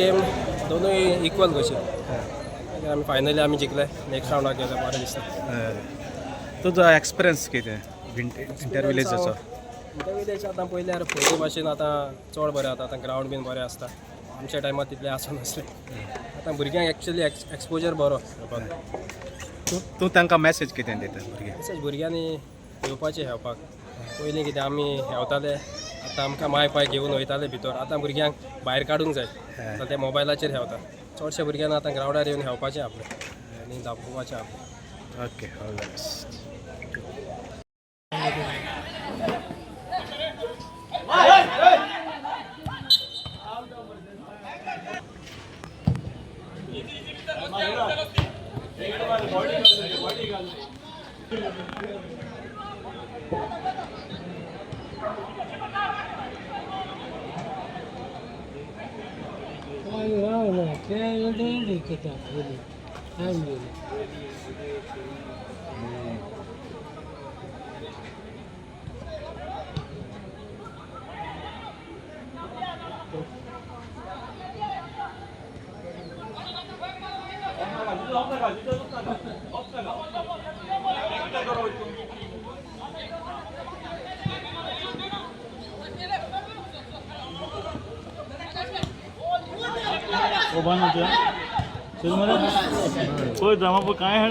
Game दोनूय equal कशी आमी फायनली आमी जिखले नेक्स्ट राउंडाक गेले बरें दिसता. तुजो एक्सपिरियन्स कितें इंटरविलेजाचो? इंटरविलेज आतां पयल्यार पयले भाशेन आतां चड बरें जाता. आतां ग्रावंड बीन बरें आसता. आमच्या टायमार तितलें आसनासलें. आतां भुरग्यांक एक्चुली एक्सपोजर बरो तूं तांकां मॅसेज कितें दिता भुरग्यांक? तशेंच भुरग्यांनी येवपाचें खेळपाक. पयलीं कितें आमी खेळटाले आतां आमकां माय पाय घेवन वयताले भितर. आतां भुरग्यांक भायर काडूंक जाय. आतां ते मोबायलाचेर खेळटा. चडशे भुरग्यांना आतां ग्रावंडार येवन खेळपाचें आपलें आनी दाखोवपाचें आपलें. Okay, all the best. कोई ड्रामा पर काय है